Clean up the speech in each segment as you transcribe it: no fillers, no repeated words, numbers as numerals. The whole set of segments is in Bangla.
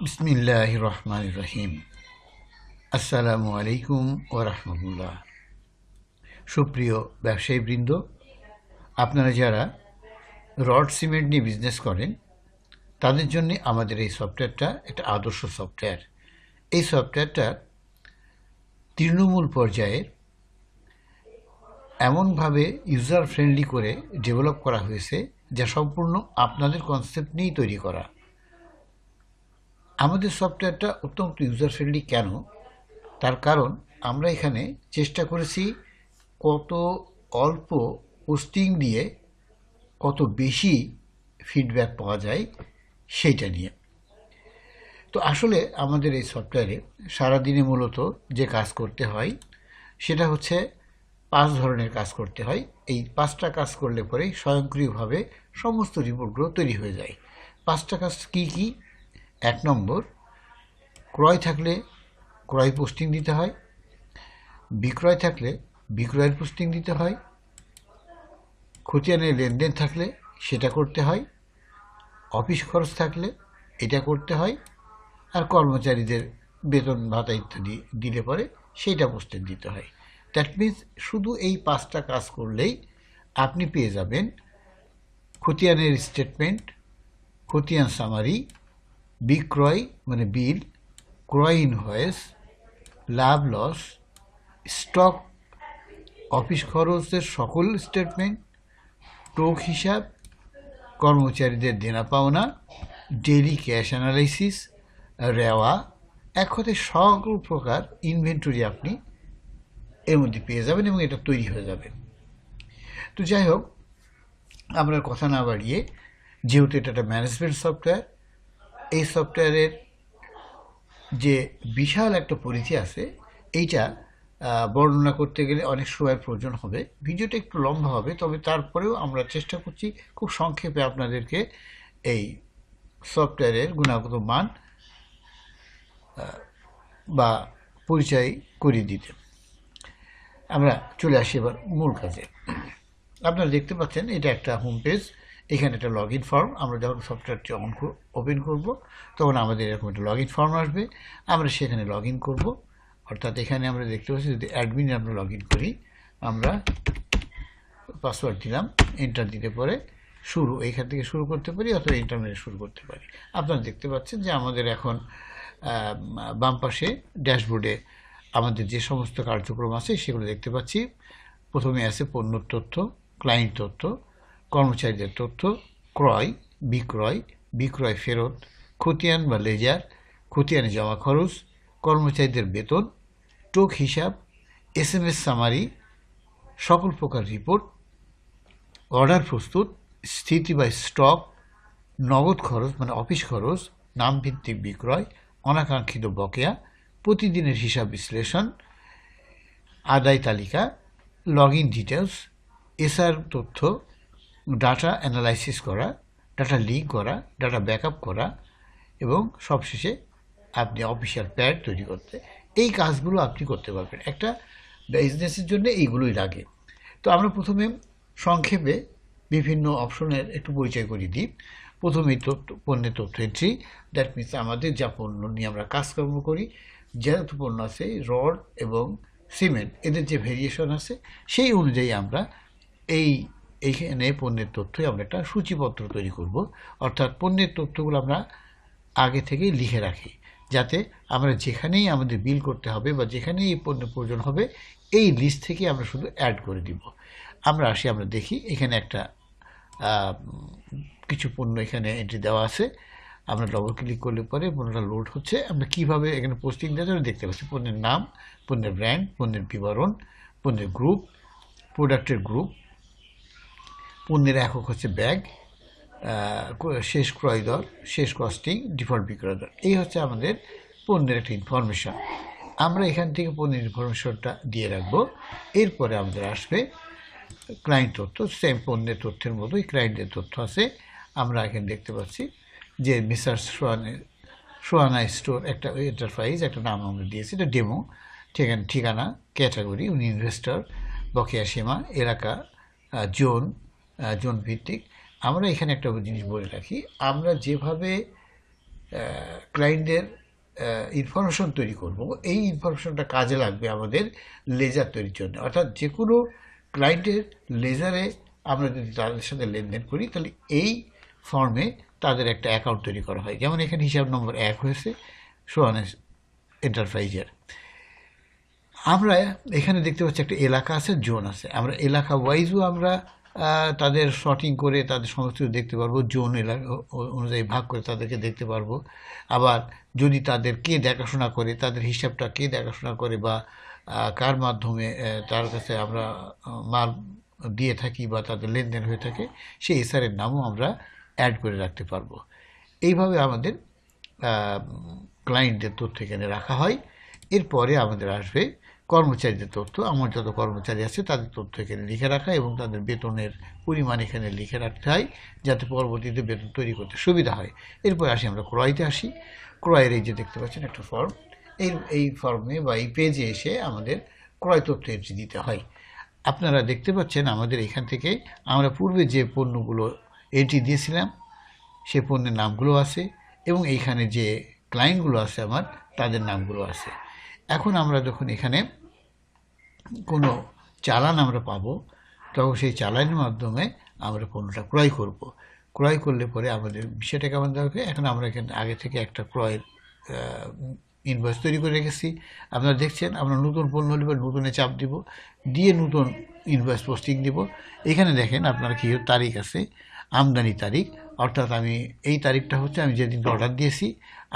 বিসমিল্লাহির রহমানির রহিম। আসসালামু আলাইকুম ওয়া রাহমাতুল্লাহ। সুপ্রিয় ব্যবসায়ীবৃন্দ, আপনারা যারা রড সিমেন্ট নিয়ে বিজনেস করেন তাদের জন্য আমাদের এই সফটওয়্যারটা একটা আদর্শ সফটওয়্যার। এই সফটওয়্যারটা তৃণমূল পর্যায়ের এমনভাবে ইউজার ফ্রেন্ডলি করে ডেভেলপ করা হয়েছে যা সম্পূর্ণ আপনাদের কনসেপ্ট নিয়েই তৈরি করা। আমাদের সফটওয়্যারটা অত্যন্ত ইউজার ফ্রেন্ডলি কেন? তার কারণ আমরা এখানে চেষ্টা করেছি কত অল্প পোস্টিং দিয়ে কত বেশি ফিডব্যাক পাওয়া যায় সেইটা নিয়ে। তো আসলে আমাদের এই সফটওয়্যারে সারাদিনে মূলত যে কাজ করতে হয় সেটা হচ্ছে 5 ধরনের কাজ করতে হয়। এই 5টা কাজ করলে পরেই স্বয়ংক্রিয়ভাবে সমস্ত রিপোর্টগুলো তৈরি হয়ে যায়। 5টা কাজ কী কী? 1 নম্বর, ক্রয় থাকলে ক্রয় পোস্টিং দিতে হয়। বিক্রয় থাকলে বিক্রয়ের পোস্টিং দিতে হয়। খতিয়ানের লেনদেন থাকলে সেটা করতে হয়। অফিস খরচ থাকলে এটা করতে হয়। আর কর্মচারীদের বেতন ভাতা ইত্যাদি দিলে পরে সেইটা পোস্টিং দিতে হয়। দ্যাট মিনস শুধু এই 5টা কাজ করলেই আপনি পেয়ে যাবেন খতিয়ানের স্টেটমেন্ট, খতিয়ান সামারি, বিক্রয় মানে বিল, ক্রয় ইনভয়েস, লাভ লস, স্টক, অফিস খরচের সকল স্টেটমেন্ট, টোক হিসাব, কর্মচারীদের দেনা পাওনা, ডেইলি ক্যাশ অ্যানালাইসিস, রেওয়া, এক কথায় সকল প্রকার ইনভেন্টরি আপনি এর মধ্যে পেয়ে যাবেন এবং এটা তৈরি হয়ে যাবে। তো যাই হোক, আমরা কথা না বাড়িয়ে, যেহেতু এটা একটা ম্যানেজমেন্ট সফটওয়্যার, এই সফটওয়্যারের যে বিশাল একটা পরিধি আছে এইটা বর্ণনা করতে গেলে অনেক সময় প্রয়োজন হবে। ভিডিওটা একটু লম্বা হবে, তবে তারপরেও আমরা চেষ্টা করছি খুব সংক্ষেপে আপনাদেরকে এই সফটওয়্যারের গুণগত মান বা পরিচয় করিয়ে দিতে। আমরা চলে আসি এবার মূল কাজে। আপনারা দেখতে পাচ্ছেন এটা একটা হোম পেজ। এখানে একটা লগ ইন ফর্ম। আমরা যখন সফটওয়্যারটি ওপেন করব তখন আমাদের এরকম একটা লগ ইন ফর্ম আসবে। আমরা সেখানে লগ ইন করবো। অর্থাৎ এখানে আমরা দেখতে পাচ্ছি যদি অ্যাডমিনে আমরা লগ ইন করি, আমরা পাসওয়ার্ড দিলাম, এন্টার দিতে পরে এইখান থেকে শুরু করতে পারি অথবা ইন্টারনেটে শুরু করতে পারি। আপনারা দেখতে পাচ্ছেন যে আমাদের এখন বাম পাশে ড্যাশবোর্ডে আমাদের যে সমস্ত কার্যক্রম আছে সেগুলো দেখতে পাচ্ছি। প্রথমে আছে পণ্যর তথ্য, ক্লায়েন্ট তথ্য, কর্মচারীদের তথ্য, ক্রয়, বিক্রয়, বিক্রয় ফেরত, খতিয়ান বা লেজার, খতিয়ানে জমা খরচ, কর্মচারীদের বেতন, টোক হিসাব, SMS সামারি, সকল প্রকার রিপোর্ট, অর্ডার প্রস্তুত, স্থিতি বা স্টক, নগদ খরচ মানে অফিস খরচ, নামভিত্তিক বিক্রয়, অনাকাঙ্ক্ষিত বকেয়া, প্রতিদিনের হিসাব বিশ্লেষণ, আদায় তালিকা, লগ ইন ডিটেলস, এসআর তথ্য, ডাটা অ্যানালাইসিস করা, ডাটা লিঙ্ক করা, ডাটা ব্যাকআপ করা এবং সবশেষে আপনি অফিসিয়াল প্যাড তৈরি করতে। এই কাজগুলো আপনি করতে পারবেন। একটা বিজনেসের জন্য এইগুলোই লাগে। তো আমরা প্রথমে সংক্ষেপে বিভিন্ন অপশনের একটু পরিচয় করিয়ে দিই। প্রথমেই পণ্যের তথ্য এন্ট্রি। দ্যাট মিনস আমাদের যা পণ্য নিয়ে আমরা কাজকর্ম করি, যেহেতু পণ্য আছে রড এবং সিমেন্ট, এদের যে ভেরিয়েশন আছে সেই অনুযায়ী আমরা এইখানে পণ্যের তথ্যই আমরা একটা সূচিপত্র তৈরি করব। অর্থাৎ পণ্যের তথ্যগুলো আমরা আগে থেকেই লিখে রাখি, যাতে আমরা যেখানেই আমাদের বিল করতে হবে বা যেখানেই এই পণ্যের প্রয়োজন হবে এই লিস্ট থেকে আমরা শুধু অ্যাড করে দিব। আমরা দেখি এখানে একটা কিছু পণ্য এখানে এন্ট্রি দেওয়া আছে। আমরা ডবল ক্লিক করলে পরে পণ্যটা লোড হচ্ছে। আমরা কীভাবে এখানে পোস্টিং দেওয়া দেখতে পাচ্ছি। পণ্যের নাম, পণ্যের ব্র্যান্ড, পণ্যের বিবরণ, পণ্যের গ্রুপ, প্রোডাক্টের গ্রুপ, পণ্যের একক হচ্ছে ব্যাগ, শেষ ক্রয় দর, শেষ কস্টিং, ডিফল্ট বিক্রয় দর। এই হচ্ছে আমাদের পণ্যের একটা ইনফরমেশান। আমরা এখান থেকে পণ্যের ইনফরমেশনটা দিয়ে রাখবো। এরপরে আমাদের আসবে ক্লায়েন্ট তথ্য। সেম পণ্যের তথ্যের মতোই ক্লায়েন্টের তথ্য আছে। আমরা এখানে দেখতে পাচ্ছি যে মিস্টার সোহানা স্টোর একটা এন্টারপ্রাইজ, একটা নাম আমরা দিয়েছি, এটা ডেমো। ঠিকানা, ক্যাটাগরি, উনি ইনভেস্টর, বকেয়া সীমা, এলাকা, জোন ভিত্তিক। আমরা এখানে একটা জিনিস বলে রাখি, আমরা যেভাবে ক্লায়েন্টদের ইনফরমেশন তৈরি করব, এই ইনফরমেশনটা কাজে লাগবে আমাদের লেজার তৈরির জন্য। অর্থাৎ যে কোনো ক্লায়েন্টের লেজারে আমরা যদি তাদের সাথে লেনদেন করি, তাহলে এই ফর্মে তাদের একটা অ্যাকাউন্ট তৈরি করা হয়। যেমন এখানে হিসাব নম্বর 1 হয়েছে সোহান এন্টারপ্রাইজের। আমরা এখানে দেখতে পাচ্ছি একটা এলাকা আছে, জোন আছে। আমরা এলাকা ওয়াইজও আমরা তাদের শর্টিং করে তাদের সমস্ত কিছু দেখতে পারবো, জোন এলাকা অনুযায়ী ভাগ করে তাদেরকে দেখতে পারবো। আবার যদি তাদের কে দেখাশোনা করে, তাদের হিসাবটা কে দেখাশোনা করে, বা কার মাধ্যমে তার কাছে আমরা মাল দিয়ে থাকি বা তাদের লেনদেন হয়ে থাকে, সেই এসআরের নামও আমরা অ্যাড করে রাখতে পারবো। এইভাবে আমাদের ক্লায়েন্টদের তথ্য এখানে রাখা হয়। এরপরে আমাদের আসবে কর্মচারীদের তথ্য। আমার যত কর্মচারী আছে তাদের তথ্য এখানে লিখে রাখা এবং তাদের বেতনের পরিমাণ এখানে লিখে রাখতে হয়, যাতে পরবর্তীতে বেতন তৈরি করতে সুবিধা হয়। এরপর আসি আমরা ক্রয়তে আসি। ক্রয়ের এই যে দেখতে পাচ্ছেন একটা ফর্ম, এই ফর্মে বা এই পেজে এসে আমাদের ক্রয় তথ্য এন্ট্রি দিতে হয়। আপনারা দেখতে পাচ্ছেন আমাদের এখান থেকে আমরা পূর্বে যে পণ্যগুলো এন্ট্রি দিয়েছিলাম সে পণ্যের নামগুলো আছে, এবং এইখানে যে ক্লায়েন্টগুলো আছে আমার, তাদের নামগুলো আছে। এখন আমরা যখন এখানে কোনো চালান আমরা পাবো, তখন সেই চালানের মাধ্যমে আমরা পণ্যটা ক্রয় করব। ক্রয় করলে পরে আমাদের বিষয়টা কেমন থাকবে, এখন আমরা এখানে আগে থেকে একটা ক্রয়ের ইনভয়েস তৈরি করে রেখেছি। আপনারা দেখছেন আমরা নতুন পণ্য নেব, নতুনে চাপ দিব, দিয়ে নতুন ইনভয়েস পোস্টিং দিব। এখানে দেখেন আপনার কি তারিখ আছে, আমদানি তারিখ, অর্থাৎ আমি এই তারিখটা হচ্ছে আমি যেদিনকে অর্ডার দিয়েছি,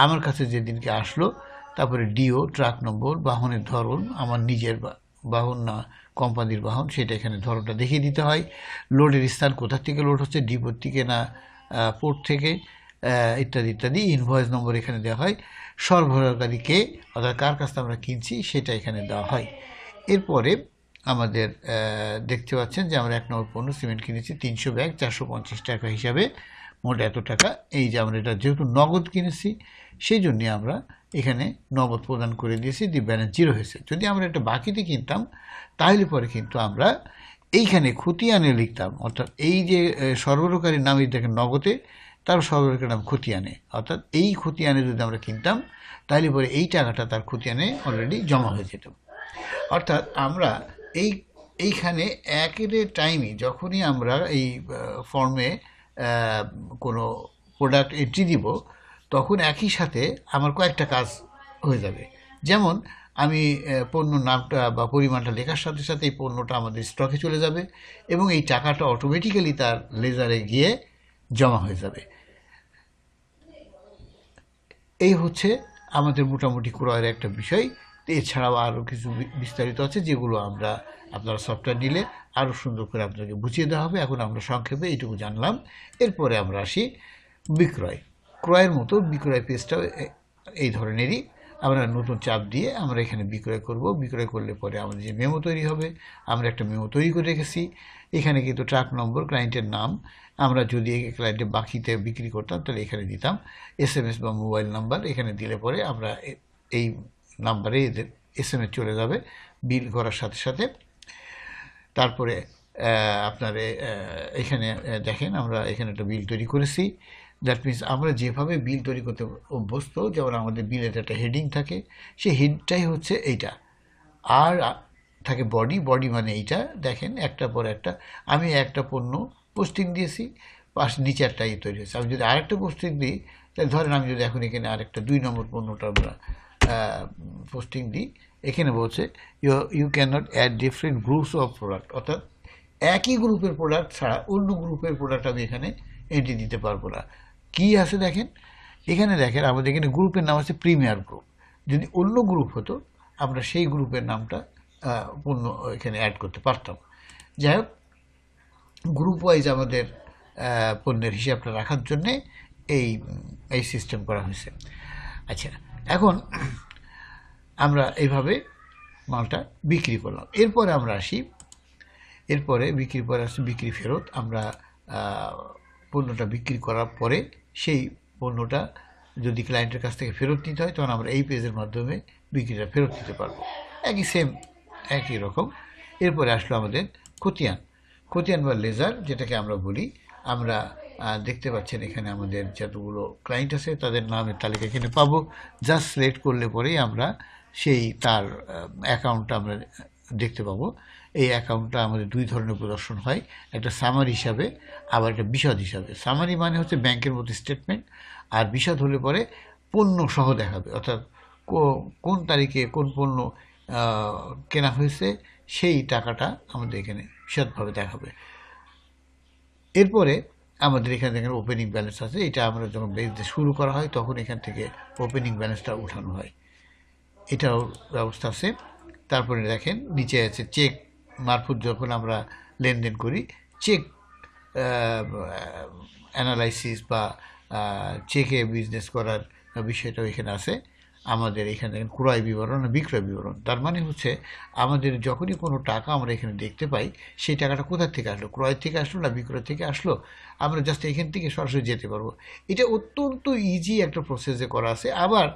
আমার কাছে যেদিনকে আসলো, তারপরে ডিও, ট্রাক নম্বর, বাহনের ধরন, আমার নিজের বাহন না কোম্পানির বাহন, সেটা এখানে ধরনটা দেখিয়ে দিতে হয়। লোডের স্থান, কোথা থেকে লোড হচ্ছে, ডিপোর থেকে না পোর্ট থেকে, ইত্যাদি ইত্যাদি। ইনভয়েস নম্বর এখানে দেওয়া হয়। সরবরাহকারীকে, অর্থাৎ কার কাছ থেকে আমরা কিনছি সেটা এখানে দেওয়া হয়। এরপরে আমাদের দেখতে পাচ্ছেন যে আমরা 1 নম্বর পণ্য সিমেন্ট কিনেছি 300 ব্যাগ 450 টাকা হিসাবে, মোট এত টাকা। এই যে আমরা এটা যেহেতু নগদ কিনেছি, সেই জন্যে আমরা এখানে নগদ প্রদান করে দিয়েছি, দি ব্যালেন্স 0 হয়েছে। যদি আমরা এটা বাকিতে কিনতাম, তাহলে পরে কিন্তু আমরা এইখানে খতিয়ানে লিখতাম, অর্থাৎ এই যে সরবরাহকারীর নাম এই দেখেন নগদে, তার সরবরাহকারীর নাম খতিয়ানে, অর্থাৎ এই খতিয়ানে যদি আমরা কিনতাম, তাহলে পরে এই টাকাটা তার খতিয়ানে অলরেডি জমা হয়ে যেত। অর্থাৎ আমরা এইখানে একের টাইমে যখনই আমরা এই ফর্মে কোনো প্রোডাক্ট এন্ট্রি দিব, তখন একই সাথে আমার কয়েকটা কাজ হয়ে যাবে। যেমন আমি পণ্য নামটা বা পরিমাণটা লেখার সাথে সাথে এই পণ্যটা আমাদের স্টকে চলে যাবে এবং এই টাকাটা অটোমেটিক্যালি তার লেজারে গিয়ে জমা হয়ে যাবে। এই হচ্ছে আমাদের মোটামুটি ক্রয়ের একটা বিষয়। এছাড়াও আরও কিছু বিস্তারিত আছে, যেগুলো আমরা আপনারা সফটওয়্যার নিলে আরও সুন্দর করে আপনাকে বুঝিয়ে দেওয়া হবে। এখন আমরা সংক্ষেপে এইটুকু জানলাম। এরপরে আমরা আসি বিক্রয়। ক্রয়ের মতো বিক্রয় পেজটাও এই ধরনেরই। আমরা নতুন চাপ দিয়ে আমরা এখানে বিক্রয় করব। বিক্রয় করলে পরে আমাদের যে মেমো তৈরি হবে, আমরা একটা মেমো তৈরি করে রেখেছি। এখানে কিন্তু ট্রাক নম্বর, ক্লায়েন্টের নাম, আমরা যদি ক্লায়েন্টের বাকিতে বিক্রি করতাম তাহলে এখানে দিতাম SMS বা মোবাইল নাম্বার। এখানে দিলে পরে আমরা এই নাম্বারে এদের SMS চলে যাবে বিল করার সাথে সাথে। তারপরে আপনার এখানে দেখেন আমরা এখানে একটা বিল তৈরি করেছি। দ্যাট মিনস আমরা যেভাবে বিল তৈরি করতে অভ্যস্ত, যেমন আমাদের বিলের একটা হেডিং থাকে, সেই হেডটাই হচ্ছে এইটা, আর থাকে বডি। বডি মানে এইটা দেখেন একটার পর একটা। আমি একটা পণ্য পোস্টিং দিয়েছি, নিচে একটা তৈরি হয়েছে। আমি যদি আরেকটা পোস্টিং দিই, তাহলে ধরেন আমি যদি এখন এখানে আরেকটা 2 নম্বর পণ্যটা আমরা পোস্টিং দিই, এখানে বলছে you can not add different groups of product, অর্থাৎ একই গ্রুপের প্রোডাক্ট ছাড়া অন্য গ্রুপের প্রোডাক্ট আমি এখানে এন্ট্রি দিতে পারবো না। কী আছে দেখেন এখানে, দেখেন আমাদের এখানে গ্রুপের নাম আছে প্রিমিয়ার গ্রুপ। যদি অন্য গ্রুপ হতো, আমরা সেই গ্রুপের নামটা পণ্য এখানে অ্যাড করতে পারতাম। যাই হোক, গ্রুপ ওয়াইজ আমাদের পণ্যের হিসাবটা রাখার জন্যে এই সিস্টেম করা হয়েছে। আচ্ছা, এখন আমরা এইভাবে মালটা বিক্রি করলাম। এরপরে আমরা আসি, এরপরে বিক্রির পরে আসি বিক্রি ফেরত। আমরা পণ্যটা বিক্রি করার পরে সেই পণ্যটা যদি ক্লায়েন্টের কাছ থেকে ফেরত নিতে হয়, তখন আমরা এই পেজের মাধ্যমে বিক্রিটা ফেরত দিতে পারবো। একই রকম। এরপরে আসলো আমাদের খতিয়ান বা লেজার, যেটাকে আমরা বলি। আমরা দেখতে পাচ্ছেন এখানে আমাদের যতগুলো ক্লায়েন্ট আছে তাদের নামের তালিকা এখানে পাবো। জাস্ট সিলেক্ট করলে পরেই আমরা সেই তার অ্যাকাউন্টটা আমরা দেখতে পাবো। এই অ্যাকাউন্টটা আমাদের দুই ধরনের প্রদর্শন হয়, একটা সামারি হিসাবে, আবার একটা বিশদ হিসাবে। সামারি মানে হচ্ছে ব্যাংকের মতো স্টেটমেন্ট, আর বিশদ হলে পরে পণ্য সহ দেখাবে, অর্থাৎ কোন তারিখে কোন পণ্য কেনা হয়েছে সেই টাকাটা আমাদের এখানে বিশদভাবে দেখাবে। এরপরে আমাদের এখানে দেখেন ওপেনিং ব্যালেন্স আছে, এটা আমরা যখন বিজনেস শুরু করা হয় তখন এখান থেকে ওপেনিং ব্যালেন্সটা উঠানো হয়, এটাও ব্যবস্থা আছে। তারপরে দেখেন নিচে আছে চেক মারফত যখন আমরা লেনদেন করি, চেক অ্যানালাইসিস বা চেকে বিজনেস করার বিষয়টাও এখানে আছে। আমাদের এখানে ক্রয় বিবরণ বিক্রয় বিবরণ, তার মানে হচ্ছে আমাদের যখনই কোনো টাকা আমরা এখানে দেখতে পাই সেই টাকাটা কোথা থেকে আসলো, ক্রয় থেকে আসলো না বিক্রয় থেকে আসলো, আমরা জাস্ট এখান থেকে সরাসরি যেতে পারবো। এটা অত্যন্ত ইজি একটা প্রসেসে করা আছে। আবার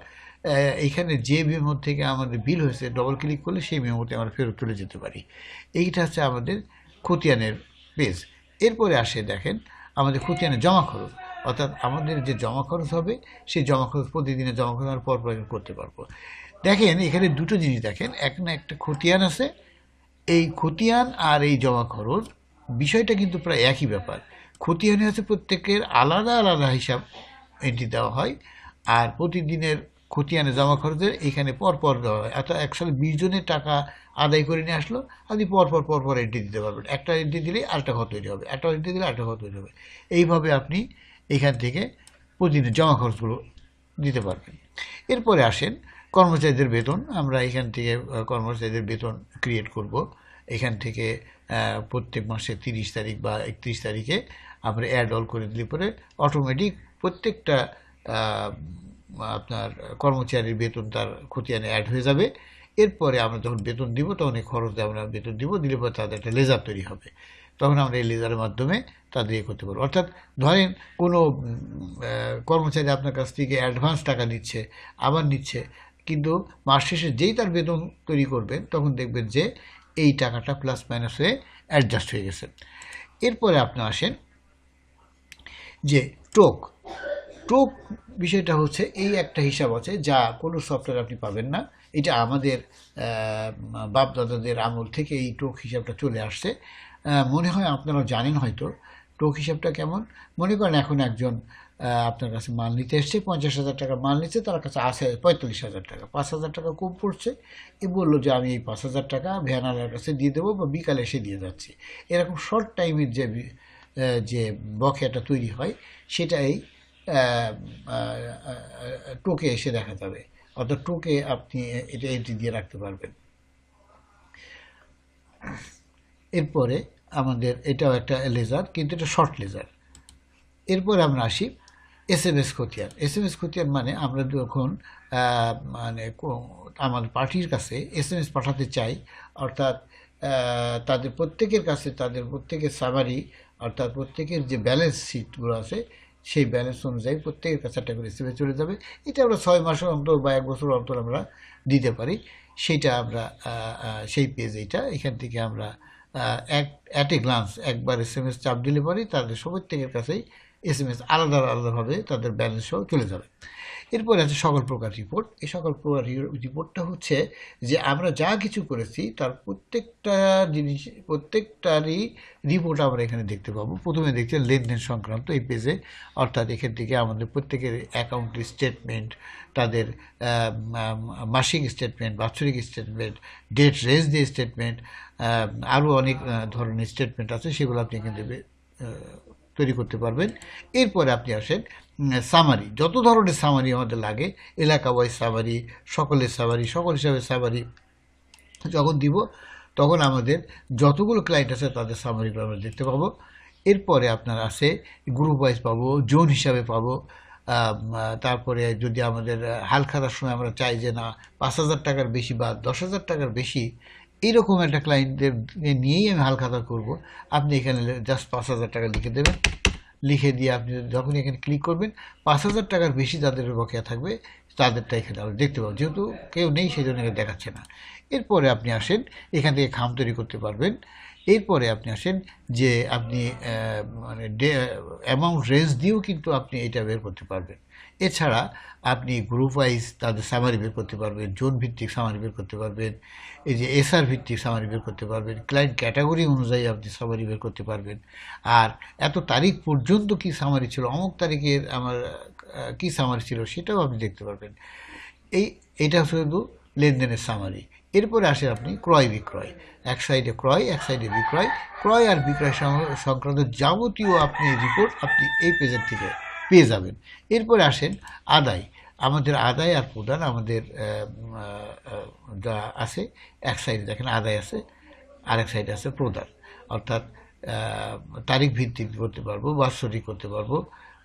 এইখানে যে মেমো থেকে আমাদের বিল হয়েছে ডবল ক্লিক করলে সেই মেমোতে আমরা ফেরত চলে যেতে পারি। এইটা হচ্ছে আমাদের খতিয়ানের পেজ। এরপরে আসে দেখেন আমাদের খতিয়ানের জমা খরচ, অর্থাৎ আমাদের যে জমা খরচ হবে সেই জমা খরচ প্রতিদিনের জমা খরচ আমরা পরপর করতে পারবো। দেখেন এখানে দুটো জিনিস দেখেন, একটা খতিয়ান আছে, এই খতিয়ান আর এই জমা খরচ বিষয়টা কিন্তু প্রায় একই ব্যাপার। খতিয়ানে হচ্ছে প্রত্যেকের আলাদা আলাদা হিসাব এন্ট্রি দেওয়া হয়, আর প্রতিদিনের খতিয়ানে জমা খরচের এখানে পরপর দেওয়া হয়। অর্থাৎ একসাথে 20 জনের টাকা আদায় করে নিয়ে আসলো, আপনি পরপর এন্ট্রি দিতে পারবেন। একটা এন্ট্রি দিলে আরেকটা ঘর তৈরি হবে, একটা এন্ট্রি দিলে আরেকটা ঘর তৈরি হবে। এইভাবে আপনি এখান থেকে প্রতিদিনের জমা খরচগুলো দিতে পারবেন। এরপরে আসেন কর্মচারীদের বেতন। আমরা এখান থেকে কর্মচারীদের বেতন ক্রিয়েট করব। এখান থেকে প্রত্যেক মাসে 30 তারিখ বা 31 তারিখে আমরা অ্যাড অল করে দিলে পরে অটোমেটিক প্রত্যেকটা আপনার কর্মচারীর বেতন তার খতিয়ানে অ্যাড হয়ে যাবে। এরপরে আমরা যখন বেতন দিব তখন এই খরচ দিয়ে আমরা বেতন দিব, দিলে পরে তাদের একটা লেজার তৈরি হবে, তখন আমরা এই লেজারের মাধ্যমে তাদের ইয়ে করতে পারবো। অর্থাৎ ধরেন কোনো কর্মচারী আপনার কাছ থেকে অ্যাডভান্স টাকা নিচ্ছে, আবার নিচ্ছে, কিন্তু মাস শেষে যেই তার বেতন তৈরি করবেন তখন দেখবেন যে এই টাকাটা প্লাস মাইনাস হয়ে অ্যাডজাস্ট হয়ে গেছে। এরপরে আপনি আসেন যে টোক বিষয়টা হচ্ছে এই একটা হিসাব আছে যা কোনো সফটওয়্যার আপনি পাবেন না। এটা আমাদের বাপদাদাদের আমল থেকে এই টোক হিসাবটা চলে আসছে। মনে হয় আপনারা জানেন হয়তো টোক হিসাবটা কেমন। মনে করেন এখন একজন আপনার কাছে মাল নিতে এসছে, 50,000 টাকা মাল নিচ্ছে, তার কাছে আছে 45,000 টাকা, 5,000 টাকা কম পড়ছে। এ বললো যে আমি এই 5,000 টাকা ভ্যানালার কাছে দিয়ে দেবো বা বিকালে এসে দিয়ে যাচ্ছি। এরকম শর্ট টাইমের যে বকেয়াটা তৈরি হয় সেটা এই টোকে এসে দেখা যাবে, অর্থাৎ টোকে আপনি এটা এন্ট্রি দিয়ে রাখতে পারবেন। এরপরে আমাদের এটাও একটা লেজার, কিন্তু এটা শর্ট লেজার। এরপরে আমরা আসি SMS খতিয়ান। SMS খতিয়ান মানে আমরা যখন মানে আমাদের পার্টির কাছে SMS পাঠাতে চাই, অর্থাৎ তাদের প্রত্যেকের কাছে তাদের প্রত্যেকের সামারি, অর্থাৎ প্রত্যেকের যে ব্যালেন্স শিটগুলো আছে সেই ব্যালেন্স অনুযায়ী প্রত্যেকের কাছে একটা করে SMS চলে যাবে। এটা আমরা 6 মাসের অন্তর বা 1 বছর অন্তর আমরা দিতে পারি। সেইটা আমরা সেই পেজ এইটা, এখান থেকে আমরা অ্যাট এ গ্লান্স একবার SMS চাপ দিলে পরে তাদের প্রত্যেকের কাছেই SMS আলাদাভাবে তাদের ব্যালেন্স সহ চলে যাবে। এরপরে আছে সকল প্রকার রিপোর্ট। এই সকল প্রকার রিপোর্টটা হচ্ছে যে আমরা যা কিছু করেছি তার প্রত্যেকটারই রিপোর্ট আমরা এখানে দেখতে পাবো। প্রথমে দেখছি লেনদেন সংক্রান্ত এই পেজে, অর্থাৎ এখান থেকে আমাদের প্রত্যেকের অ্যাকাউন্ট স্টেটমেন্ট, তাদের মাসিক স্টেটমেন্ট, বাৎসরিক স্টেটমেন্ট, ডেট রেঞ্জ দিয়ে স্টেটমেন্ট, আরও অনেক ধরনের স্টেটমেন্ট আছে, সেগুলো আপনি এখান থেকে তৈরি করতে পারবেন। এরপরে আপনি আসেন সামারি। যত ধরনের সামারি আমাদের লাগে, এলাকা ওয়াইজ সামারি, সকলের সামারি, সকল হিসাবে সামারি যখন দিব তখন আমাদের যতগুলো ক্লায়েন্ট আছে তাদের সামারিগুলো আমরা দেখতে পাবো। এরপরে আপনার আছে গ্রুপ ওয়াইজ পাবো, জোন হিসাবে পাবো। তারপরে যদি আমাদের হাল খাতার সময় আমরা চাই যে না 5,000 টাকার বেশি বা 10,000 টাকার বেশি, এইরকম একটা ক্লায়েন্টদের নিয়েই আমি হাল খাতা করবো, আপনি এখানে জাস্ট 5,000 টাকা লিখে দেবেন। লিখে দিয়ে আপনি যখন এখানে ক্লিক করবেন 5,000 টাকার বেশি যাদের বকেয়া থাকবে তাদেরটা এখানে আমরা দেখতে পাবো, যেহেতু কেউ নেই সেই জন্য দেখাচ্ছে না। এরপরে আপনি আসেন এখান থেকে খাম তৈরি করতে পারবেন। এরপরে আপনি আসেন যে আপনি মানে অ্যামাউন্ট রেঞ্জ দিয়েও কিন্তু আপনি এটা বের করতে পারবেন। এছাড়া আপনি গ্রুপ ওয়াইজ তাদের সামারি বের করতে পারবেন, জোন ভিত্তিক সামারি বের করতে পারবেন, এই যে এসআর ভিত্তিক সামারি বের করতে পারবেন, ক্লায়েন্ট ক্যাটাগরি অনুযায়ী আপনি সামারি বের করতে পারবেন। আর এত তারিখ পর্যন্ত কি সামারি ছিল, অমুক তারিখের আমার কি সামারি ছিল সেটাও আপনি দেখতে পারবেন। এইটা শুধু লেনদেনের সামারি। এরপরে আসে আপনি ক্রয় বিক্রয়, এক সাইডে ক্রয়, এক সাইডে বিক্রয়। ক্রয় আর বিক্রয় সংক্রান্ত যাবতীয় আপনি রিপোর্ট আপনি এই পেজের থেকে পেয়ে যাবেন। এরপরে আসেন আদায়। আমাদের আদায় আর প্রদান আমাদের যা আছে, এক সাইডে দেখেন আদায় আছে, আরেক সাইডে আছে প্রদান। অর্থাৎ তারিখ ভিত্তিক করতে পারবো, বাৎসরিক করতে পারবো,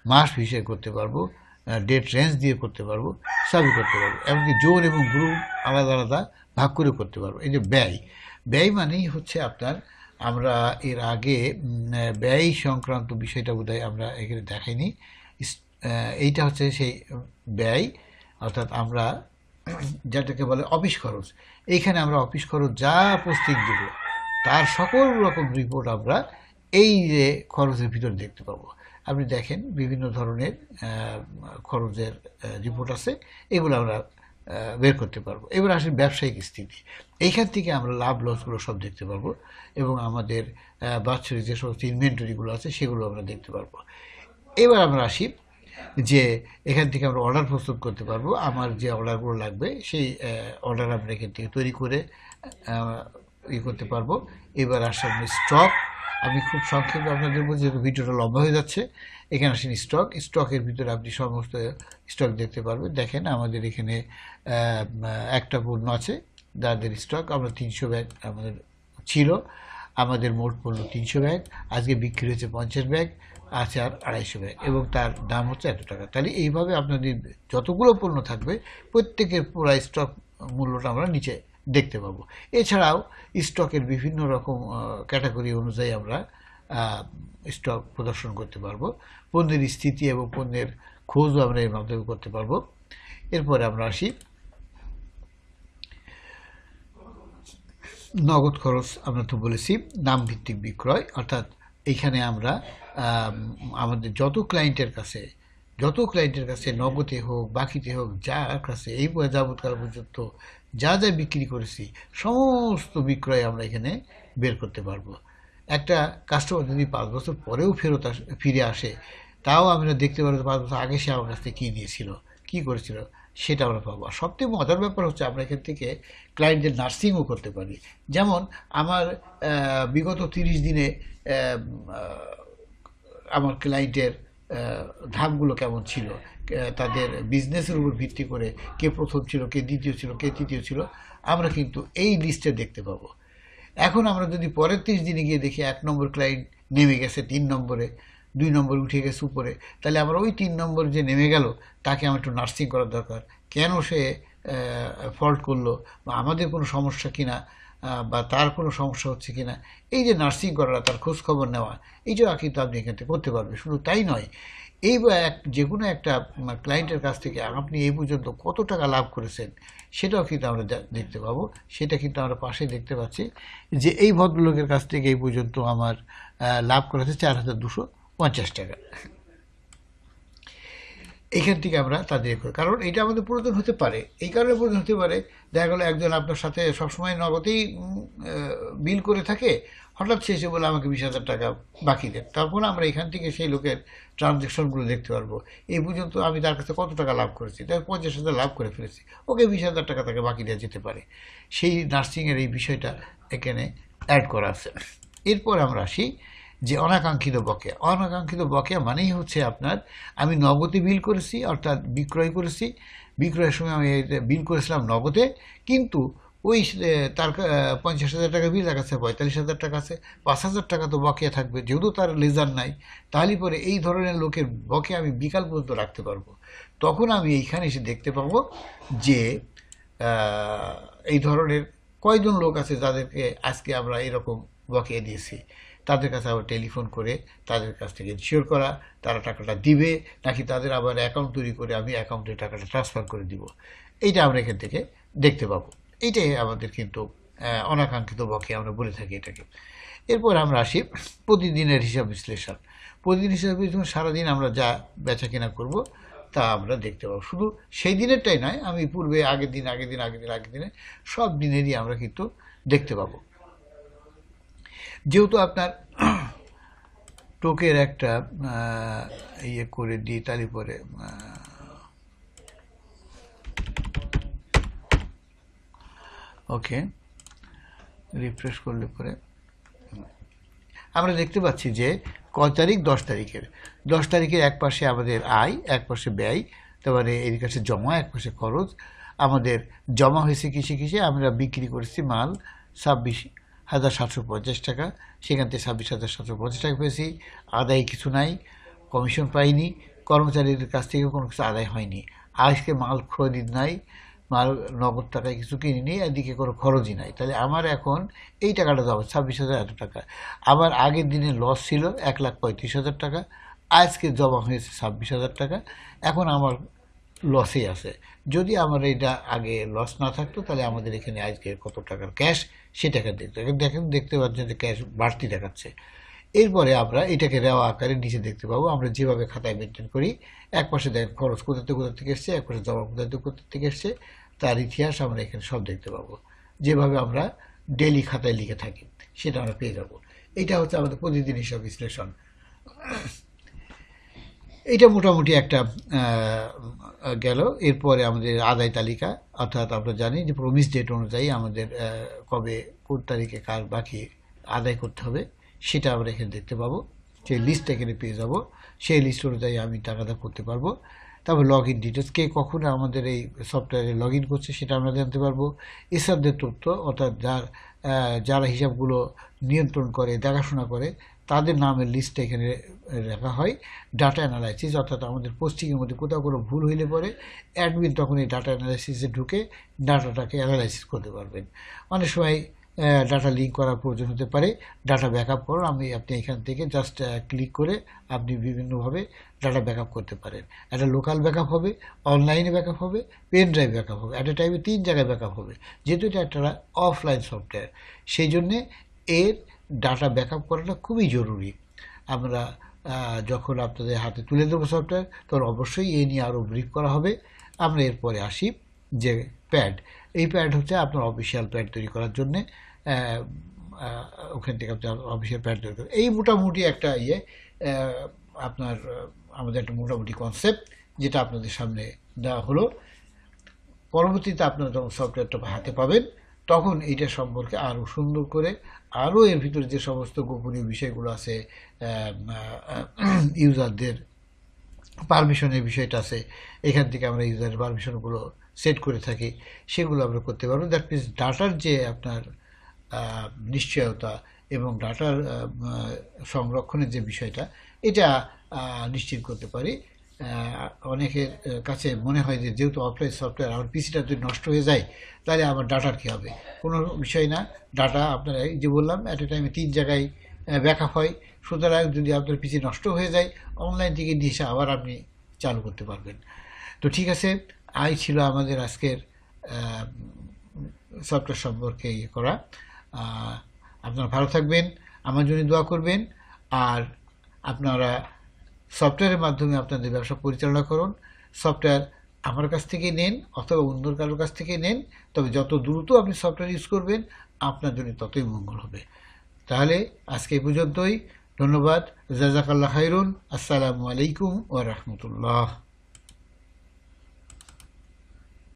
মাস বিষয় করতে পারবো, ডেট রেঞ্জ দিয়ে করতে পারবো, সবই করতে পারবো। এমনকি জোন এবং গ্রুপ আলাদা আলাদা ভাগ করে করতে পারবো। এই যে ব্যয়, ব্যয় মানেই হচ্ছে আপনার, আমরা এর আগে ব্যয় সংক্রান্ত বিষয়টা বোধহয় আমরা এখানে দেখাইনি। এইটা হচ্ছে সেই ব্যয়, অর্থাৎ আমরা যেটাকে বলে অফিস খরচ। এইখানে আমরা অফিস খরচ যা পোস্টিং দেব তার সকল রকম রিপোর্ট আমরা এই যে খরচের ভিতর দেখতে পাবো। আপনি দেখেন বিভিন্ন ধরনের খরচের রিপোর্ট আছে, এগুলো আমরা বের করতে পারবো। এবার আসে ব্যবসায়িক স্থিতি। এইখান থেকে আমরা লাভ লসগুলো সব দেখতে পারবো এবং আমাদের বাৎসরিক যে সমস্ত ইনভেন্টরিগুলো আছে সেগুলো আমরা দেখতে পারবো। এবার আমরা আসি যে এখান থেকে আমরা অর্ডার প্রস্তুত করতে পারবো। আমার যে অর্ডারগুলো লাগবে সেই অর্ডার আমরা এখান থেকে তৈরি করে করতে পারবো। এবার আসেন স্টক। আমি খুব সংক্ষেপে আপনাদের বলছি, যেহেতু ভিডিওটা লম্বা হয়ে যাচ্ছে। এখানে আসেন স্টক। স্টকের ভিতরে আপনি সমস্ত স্টক দেখতে পারবেন। দেখেন আমাদের এখানে একটা পণ্য আছে যাদের স্টক আমরা 300 ব্যাগ আমাদের ছিল, আমাদের মোট পণ্য 300 ব্যাগ, আজকে বিক্রি হয়েছে 50 ব্যাগ, আছে আর 250 ব্যাগ এবং তার দাম হচ্ছে এত টাকা। তাহলে এইভাবে আপনাদের যতগুলো পণ্য থাকবে প্রত্যেকের পুরো স্টক মূল্যটা আমরা নিচে দেখতে পাবো। এছাড়াও স্টকের বিভিন্ন রকম ক্যাটাগরি অনুযায়ী আমরা স্টক প্রদর্শন করতে পারবো। পণ্যের স্থিতি এবং পণ্যের খোঁজও আমরা এর মাধ্যমে করতে পারবো। এরপরে আমরা আসি নগদ খরচ। আমরা তো বলেছি নাম ভিত্তিক বিক্রয়, অর্থাৎ এইখানে আমরা আমাদের যত ক্লায়েন্টের কাছে নগদে হোক বাকিতে হোক যার কাছে এই যাবৎকাল পর্যন্ত যা যা বিক্রি করেছি সমস্ত বিক্রয় আমরা এখানে বের করতে পারবো। একটা কাস্টমার যদি 5 বছর পরেও ফিরে আসে, তাও আমরা দেখতে পারবো 5 বছর আগে সে আমার কাছ থেকে কী নিয়েছিল, কী করেছিল, সেটা আমরা পাবো। আর সবথেকে মজার ব্যাপার হচ্ছে আমরা এখান থেকে ক্লায়েন্টদের নার্সিংও করতে পারি। যেমন আমার বিগত 30 দিনে আমার ক্লায়েন্টের ধাপগুলো কেমন ছিল, তাদের বিজনেসের উপর ভিত্তি করে কে প্রথম ছিল, কে দ্বিতীয় ছিল, কে তৃতীয় ছিল, আমরা কিন্তু এই লিস্টে দেখতে পাবো। এখন আমরা যদি পরের 30 দিনে গিয়ে দেখি 1 নম্বর ক্লায়েন্ট নেমে গেছে 3 নম্বরে, 2 নম্বর উঠে গেছে উপরে, তাহলে আমরা ওই 3 নম্বর যে নেমে গেল তাকে আমার একটু নার্সিং করার দরকার। কেন সে ফল্ট করলো, বা আমাদের কোনো সমস্যা কিনা, বা তার কোনো সমস্যা হচ্ছে কিনা, এই যে নার্সিং করাটা, তার খোঁজ খবর নেওয়া, এইটা কিন্তু আপনি এখান থেকে করতে পারবেন। শুধু তাই নয়, এই যে কোনো একটা ক্লায়েন্টের কাছ থেকে আপনি এই পর্যন্ত কত টাকা লাভ করেছেন সেটাও কিন্তু আমরা দেখতে পাবো। সেটা কিন্তু আমরা পাশে দেখতে পাচ্ছি যে এই ভদ্রলোকের কাছ থেকে এই পর্যন্ত আমার লাভ করেছে 4250 টাকা। এইখান থেকে আমরা তাদের করি, কারণ এটা আমাদের প্রয়োজন হতে পারে। এই কারণে প্রয়োজন হতে পারে, দেখা গেলো একজন আপনার সাথে সবসময় নগদেই বিল করে থাকে, হঠাৎ সে এসে বলে আমাকে 20,000 টাকা বাকি দেন। তখন আমরা এখান থেকে সেই লোকের ট্রানজ্যাকশনগুলো দেখতে পারবো। এই পর্যন্ত আমি তার কাছে কত টাকা লাভ করেছি, তাই 50,000 লাভ করে ফেলেছি, ওকে 20,000 টাকা তাকে বাকি দেওয়া যেতে পারে। সেই নার্সিংয়ের এই বিষয়টা এখানে অ্যাড করা আছে। এরপর আমরা আসি যে অনাকাঙ্ক্ষিত বকেয়া। অনাকাঙ্ক্ষিত বকেয়া মানেই হচ্ছে আপনার, আমি নগদে বিল করেছি, অর্থাৎ বিক্রয় করেছি, বিক্রয়ের সময় আমি বিল করেছিলাম নগদে, কিন্তু ওই তার 50,000 টাকা বিল, তার কাছে 45,000 টাকা আছে, 5,000 টাকা তো বকেয়া থাকবে। যেহেতু তার লেজার নাই, তাহলে পরে এই ধরনের লোকের বকেয়া আমি বিকাল পর্যন্ত রাখতে পারবো। তখন আমি এইখানে এসে দেখতে পাবো যে এই ধরনের কয়জন লোক আছে যাদেরকে আজকে আমরা এরকম বকেয়া দিয়েছি। তাদের কাছে আবার টেলিফোন করে তাদের কাছ থেকে ইনশিওর করা তারা টাকাটা দিবে, নাকি তাদের আবার অ্যাকাউন্ট তৈরি করে আমি অ্যাকাউন্টে টাকাটা ট্রান্সফার করে দিব, এইটা আমরা এখান থেকে দেখতে পাবো। এইটাই আমাদের কিন্তু অনাকাঙ্ক্ষিত বকেয়া আমরা বলে থাকি এটাকে। এরপর আমরা আসি প্রতিদিনের হিসাব বিশ্লেষণ। প্রতিদিন হিসাব বিশ্লেষণ সারাদিন আমরা যা বেচা কেনা করব তা আমরা দেখতে পাবো। শুধু সেই দিনেরটাই নয়, আমি পূর্বে আগের দিনে সব দিনেরই আমরা কিন্তু দেখতে পাবো। যেহেতু আপনার টোকের একটা ইয়ে করে দিই, তার উপরে ওকে রিফ্রেশ করলে পরে আমরা দেখতে পাচ্ছি যে কয় তারিখ, 10 তারিখের এক পাশে আমাদের আয়, এক পাশে ব্যয়, তারপরে এর কাছে জমা, এক পাশে খরচ। আমাদের জমা হয়েছে কিসে আমরা বিক্রি করেছি মাল 26,750 টাকা, সেখান থেকে 26,750 টাকা পেয়েছি। আদায় কিছু নাই, কমিশন পাইনি, কর্মচারীর কাছ থেকে কোনো কিছু আদায় হয়নি। আজকে মাল খরিদ নাই, মাল নগদ টাকায় কিছু কিনিনি, এদিকে কোনো খরচই নাই। তাহলে আমার এখন এই টাকাটা দেওয়া 26,000 এত টাকা। আবার আগের দিনে লস ছিল 1,35,000 টাকা, আজকে জমা হয়েছে 26,000 টাকা। এখন আমার লসেই আছে। যদি আমার এটা আগে লস না থাকতো তাহলে আমাদের এখানে আজকে কত টাকার ক্যাশ সে টাকা দেখতে পাচ্ছেন যে ক্যাশ বাড়তি দেখাচ্ছে। এরপরে আমরা এটাকে রেওয়া আকারে নিচে দেখতে পাবো। আমরা যেভাবে খাতায় মেনটেন করি, এক পাশে দেখেন খরচ কোথা থেকে এসছে, এক পাশে জমা কোথা থেকে এসছে, তার ইতিহাস আমরা এখানে সব দেখতে পাবো। যেভাবে আমরা ডেইলি খাতায় লিখে থাকি সেটা আমরা পেয়ে যাব। এটা হচ্ছে আমাদের প্রতিদিন হিসাব বিশ্লেষণ। এটা মোটামুটি একটা গেল। এরপরে আমাদের আদায় তালিকা, অর্থাৎ আমরা জানি যে প্রমিস ডেট অনুযায়ী আমাদের কবে কোন তারিখে কার বাকি আদায় করতে হবে সেটা আমরা এখানে দেখতে পাবো। সেই লিস্টটা এখানে পেয়ে যাব, সেই লিস্ট অনুযায়ী আমি টাকাটা করতে পারবো। তারপর লগ ইন ডিটেলস, কে কখন আমাদের এই সফটওয়্যারে লগ ইন করছে সেটা আমরা জানতে পারবো। এসবদের তথ্য, অর্থাৎ যারা হিসাবগুলো নিয়ন্ত্রণ করে, দেখাশোনা করে, তাদের নামের লিস্টটা এখানে রাখা হয়। ডাটা অ্যানালাইসিস, অর্থাৎ আমাদের পোস্টিংয়ের মধ্যে কোথাও কোনো ভুল হইলে পরে অ্যাডমিন তখন এই ডাটা অ্যানালাইসিসে ঢুকে ডাটাটাকে অ্যানালাইসিস করতে পারবেন। অনেক সময় ডাটা লিঙ্ক করার প্রয়োজন হতে পারে। ডাটা ব্যাকআপ করুন, আপনি এখান থেকে জাস্ট ক্লিক করে আপনি বিভিন্নভাবে ডাটা ব্যাকআপ করতে পারেন। একটা লোকাল ব্যাকআপ হবে, অনলাইনে ব্যাকআপ হবে, পেন ড্রাইভ ব্যাকআপ হবে, অ্যাট এ টাইমে 3 জায়গায় ব্যাকআপ হবে। যেহেতু এটা একটা অফলাইন সফটওয়্যার, সেই জন্যে এর ডাটা ব্যাকআপ করাটা খুবই জরুরি। আমরা যখন আপনাদের হাতে তুলে দেবো সফটওয়্যার, তখন অবশ্যই এই নিয়ে আরও ব্রিফ করা হবে। আমরা এরপরে আসি যে প্যাড। এই প্যাড হচ্ছে আপনার অফিসিয়াল প্যাড তৈরি করার জন্যে, ওখান থেকে আপনার অফিসিয়াল প্যাড তৈরি করে এই মোটামুটি একটা আপনার আমাদের একটা মোটামুটি কনসেপ্ট যেটা আপনাদের সামনে দেওয়া হলো। পরবর্তীতে আপনারা যখন সফটওয়্যারটা হাতে পাবেন তখন এইটা সম্পর্কে আরও সুন্দর করে, আরও এর ভিতরে যে সমস্ত গোপনীয় বিষয়গুলো আছে, ইউজারদের পারমিশনের বিষয়টা আছে, এখান থেকে আমরা ইউজারের পারমিশনগুলো সেট করে থাকি, সেগুলো আমরা করতে পারবো। দ্যাট মিনস ডাটার যে আপনার নিশ্চয়তা এবং ডাটার সংরক্ষণের যে বিষয়টা, এটা নিশ্চিত করতে পারি। অনেকের কাছে মনে হয় যে যেহেতু অফলাইন সফটওয়্যার, আমার পিসিটা যদি নষ্ট হয়ে যায় তাহলে আমার ডাটার কী হবে। কোনো বিষয় না, ডাটা আপনারা যে বললাম অ্যাট এ টাইমে 3 জায়গায় ব্যাকআপ হয়। সুতরাং যদি আপনার পিসি নষ্ট হয়ে যায়, অনলাইন থেকে নিয়ে এসে আবার আপনি চালু করতে পারবেন। তো ঠিক আছে, ছিল আমাদের আজকের সফটওয়্যার সম্পর্কে করা। আপনারা ভালো থাকবেন, আমার জন্য দোয়া করবেন। আর আপনারা সফটওয়্যারের মাধ্যমে আপনাদের ব্যবসা পরিচালনা করুন। সফটওয়্যার আমার কাছ থেকে নেন অথবা অন্য কারোর কাছ থেকে নেন, তবে যত দ্রুত আপনি সফটওয়্যার ইউজ করবেন আপনার জন্য ততই মঙ্গল হবে। তাহলে আজকে এই পর্যন্তই। ধন্যবাদ। জাযাকাল্লাহ খাইরুন। আসসালামু আলাইকুম ওয়া রাহমাতুল্লাহ।